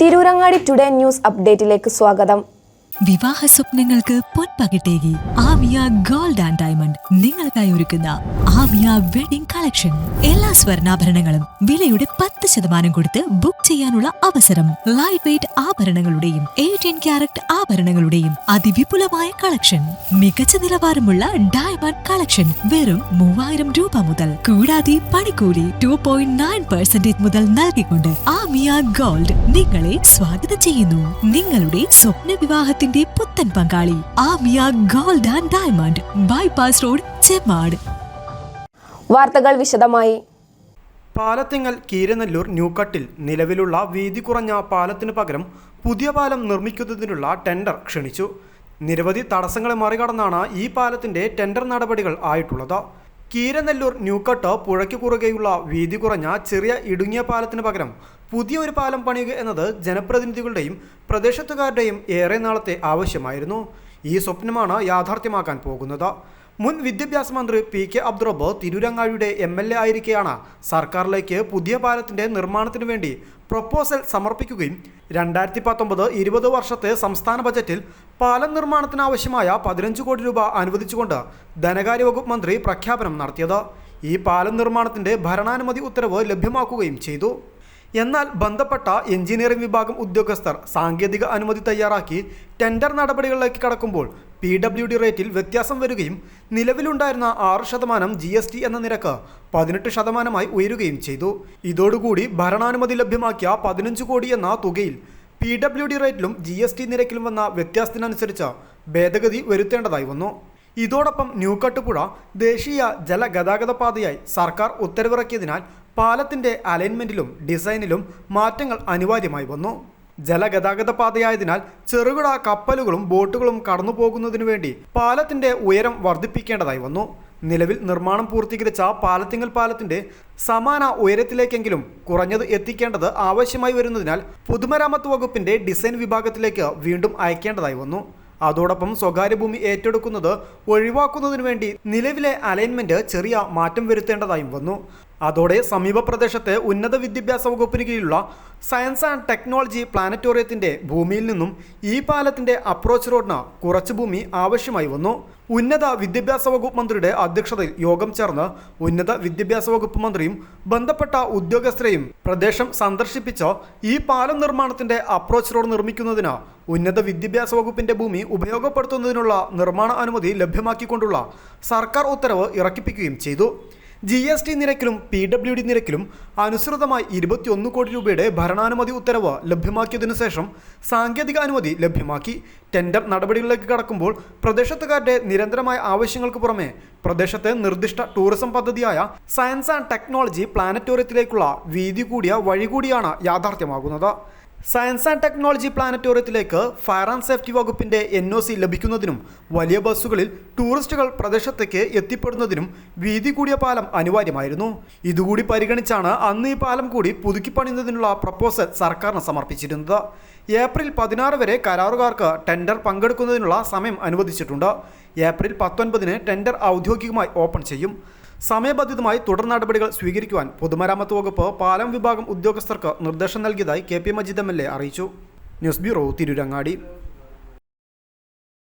Tirurangadi today news അപ്ഡേറ്റിലേക്ക് സ്വാഗതം. വിവാഹ സ്വപ്നങ്ങൾക്ക് പൊൻപകിട്ടേകി ആമിയ ഗോൾഡ് ആൻഡ് ഡയമണ്ട് നിങ്ങൾക്കായി ഒരുക്കുന്ന ആമിയ വെഡിംഗ് കളക്ഷൻ. എല്ലാ സ്വർണ്ണാഭരണങ്ങളും വിലയുടെ 10% കൊടുത്ത് ബുക്ക് ചെയ്യാനുള്ള അവസരം. ലൈറ്റ് വെയ്റ്റ് ആഭരണങ്ങളുടെയും 18 ക്യാരറ്റ് ആഭരണങ്ങളുടെയും അതിവിപുലമായ കളക്ഷൻ. മികച്ച നിലവാരമുള്ള ഡയമണ്ട് കളക്ഷൻ വെറും 3000 രൂപ മുതൽ. കൂടാതെ പണിക്കൂലി 2.9% മുതൽ നൽകിക്കൊണ്ട് ആമിയ ഗോൾഡ് നിങ്ങളെ സ്വാഗതം ചെയ്യുന്നു. നിങ്ങളുടെ സ്വപ്ന വിവാഹത്തിന്റെ പുത്തൻ പങ്കാളി Amiya gold and diamond, bypass road, Chemmad. വാർത്തകൾ വിശദമായി. പാലത്തിങ്ങൽ കീരനെല്ലൂർ ന്യൂകട്ടിൽ നിലവിലുള്ള വീതി കുറഞ്ഞ പാലത്തിനു പകരം പുതിയ പാലം നിർമ്മിക്കുന്നതിനുള്ള ടെൻഡർ ക്ഷണിച്ചു. നിരവധി തടസ്സങ്ങളെ മറികടന്നാണ് ഈ പാലത്തിന്റെ ടെൻഡർ നടപടികൾ ആയിട്ടുള്ളത്. കീരനെല്ലൂർ ന്യൂകട്ട് പുഴയ്ക്ക് കുറുകെയുള്ള വീതി കുറഞ്ഞ ചെറിയ ഇടുങ്ങിയ പാലത്തിന് പകരം പുതിയ ഒരു പാലം പണിയുക എന്നത് ജനപ്രതിനിധികളുടെയും പ്രദേശത്തുകാരുടെയും ഏറെ നാളത്തെ ആവശ്യമായിരുന്നു. ഈ സ്വപ്നമാണ് യാഥാർത്ഥ്യമാക്കാൻ പോകുന്നത്. മുൻ വിദ്യാഭ്യാസ മന്ത്രി പി.കെ. അബ്ദുറബ്ബ് തിരൂരങ്ങാടിയുടെ MLA ആയിരിക്കെയാണ് സർക്കാരിലേക്ക് പുതിയ പാലത്തിന്റെ നിർമ്മാണത്തിനു വേണ്ടി പ്രപ്പോസൽ സമർപ്പിക്കുകയും 2019-20 വർഷത്തെ സംസ്ഥാന ബജറ്റിൽ പാലം നിർമ്മാണത്തിനാവശ്യമായ 15 കോടി രൂപ അനുവദിച്ചുകൊണ്ട് ധനകാര്യ വകുപ്പ് മന്ത്രി പ്രഖ്യാപനം നടത്തിയത്. ഈ പാലം നിർമ്മാണത്തിന്റെ ഭരണാനുമതി ഉത്തരവ് ലഭ്യമാക്കുകയും ചെയ്തു. എന്നാൽ ബന്ധപ്പെട്ട എഞ്ചിനീയറിംഗ് വിഭാഗം ഉദ്യോഗസ്ഥർ സാങ്കേതിക അനുമതി തയ്യാറാക്കി ടെൻഡർ നടപടികളിലേക്ക് കടക്കുമ്പോൾ PWD റേറ്റിൽ വ്യത്യാസം വരികയും നിലവിലുണ്ടായിരുന്ന 6% GST എന്ന നിരക്ക് 18% ഉയരുകയും ചെയ്തു. ഇതോടുകൂടി ഭരണാനുമതി ലഭ്യമാക്കിയ 15 കോടി എന്ന തുകയിൽ PWD റേറ്റിലും GST നിരക്കിലും വന്ന വ്യത്യാസത്തിനനുസരിച്ച് ഭേദഗതി വരുത്തേണ്ടതായി വന്നു. ഇതോടൊപ്പം ന്യൂകട്ട് പുഴ ദേശീയ ജലഗതാഗത പാതയായി സർക്കാർ ഉത്തരവിറക്കിയതിനാൽ പാലത്തിന്റെ അലൈൻമെന്റിലും ഡിസൈനിലും മാറ്റങ്ങൾ അനിവാര്യമായി വന്നു. ജലഗതാഗത പാതയായതിനാൽ ചെറുകിട കപ്പലുകളും ബോട്ടുകളും കടന്നു പോകുന്നതിനു വേണ്ടി പാലത്തിന്റെ ഉയരം വർദ്ധിപ്പിക്കേണ്ടതായി വന്നു. നിലവിൽ നിർമ്മാണം പൂർത്തീകരിച്ച പാലത്തിങ്ങൽ പാലത്തിന്റെ സമാന ഉയരത്തിലേക്കെങ്കിലും കുറഞ്ഞത് എത്തിക്കേണ്ടത് ആവശ്യമായി വരുന്നതിനാൽ പൊതുമരാമത്ത് വകുപ്പിന്റെ ഡിസൈൻ വിഭാഗത്തിലേക്ക് വീണ്ടും അയക്കേണ്ടതായി വന്നു. അതോടൊപ്പം സ്വകാര്യ ഭൂമി ഏറ്റെടുക്കുന്നത് ഒഴിവാക്കുന്നതിനു വേണ്ടി നിലവിലെ അലൈൻമെന്റ് ചെറിയ മാറ്റം വരുത്തേണ്ടതായും വന്നു. അതോടെ സമീപ പ്രദേശത്തെ ഉന്നത വിദ്യാഭ്യാസ വകുപ്പിന് കീഴിലുള്ള സയൻസ് ആൻഡ് ടെക്നോളജി പ്ലാനറ്റോറിയത്തിന്റെ ഭൂമിയിൽ നിന്നും ഈ പാലത്തിന്റെ അപ്രോച്ച് റോഡിന് കുറച്ച് ഭൂമി ആവശ്യമായി വന്നു. ഉന്നത വിദ്യാഭ്യാസ വകുപ്പ് മന്ത്രിയുടെ അധ്യക്ഷതയിൽ യോഗം ചേർന്ന് ഉന്നത വിദ്യാഭ്യാസ വകുപ്പ് മന്ത്രിയും ബന്ധപ്പെട്ട ഉദ്യോഗസ്ഥരെയും പ്രദേശം സന്ദർശിപ്പിച്ച് ഈ പാലം നിർമ്മാണത്തിന്റെ അപ്രോച്ച് റോഡ് നിർമ്മിക്കുന്നതിന് ഉന്നത വിദ്യാഭ്യാസ വകുപ്പിന്റെ ഭൂമി ഉപയോഗപ്പെടുത്തുന്നതിനുള്ള നിർമ്മാണ അനുമതി ലഭ്യമാക്കിക്കൊണ്ടുള്ള സർക്കാർ ഉത്തരവ് ഇറക്കിപ്പിക്കുകയും ചെയ്തു. GST നിരക്കിലും PWD നിരക്കിലും അനുസൃതമായി 21 കോടി രൂപയുടെ ഭരണാനുമതി ഉത്തരവ് ലഭ്യമാക്കിയതിനു ശേഷം സാങ്കേതിക അനുമതി ലഭ്യമാക്കി. ടെൻഡർ നടപടികളിലേക്ക് കടക്കുമ്പോൾ പ്രദേശത്തുകാരുടെ നിരന്തരമായ ആവശ്യങ്ങൾക്ക് പുറമെ പ്രദേശത്തെ നിർദ്ദിഷ്ട ടൂറിസം പദ്ധതിയായ സയൻസ് ആൻഡ് ടെക്നോളജി പ്ലാനറ്റോറിയത്തിലേക്കുള്ള വീതി കൂടിയ വഴി കൂടിയാണ് യാഥാർത്ഥ്യമാകുന്നത്. സയൻസ് ആൻഡ് ടെക്നോളജി പ്ലാനറ്റോറിയത്തിലേക്ക് ഫയർ ആൻഡ് സേഫ്റ്റി വകുപ്പിന്റെ NOC ലഭിക്കുന്നതിനും വലിയ ബസ്സുകളിൽ ടൂറിസ്റ്റുകൾ പ്രദേശത്തേക്ക് എത്തിപ്പെടുന്നതിനും വീതി കൂടിയ പാലം അനിവാര്യമായിരുന്നു. ഇതുകൂടി പരിഗണിച്ചാണ് അന്ന് ഈ പാലം കൂടി പുതുക്കി പണിയുന്നതിനുള്ള പ്രപ്പോസൽ സർക്കാരിന് സമർപ്പിച്ചിരുന്നത്. ഏപ്രിൽ 16 വരെ കരാറുകാർക്ക് ടെൻഡർ പങ്കെടുക്കുന്നതിനുള്ള സമയം അനുവദിച്ചിട്ടുണ്ട്. ഏപ്രിൽ 19 ടെൻഡർ ഔദ്യോഗികമായി ഓപ്പൺ ചെയ്യും. സമയബന്ധിതമായി തുടർ നടപടികൾ സ്വീകരിക്കുവാൻ പൊതുമരാമത്ത് വകുപ്പ് പാലം വിഭാഗം ഉദ്യോഗസ്ഥർക്ക് നിർദ്ദേശം നൽകിയതായി KP മജീദ് MLA അറിയിച്ചു. News bureau, Tirurangadi.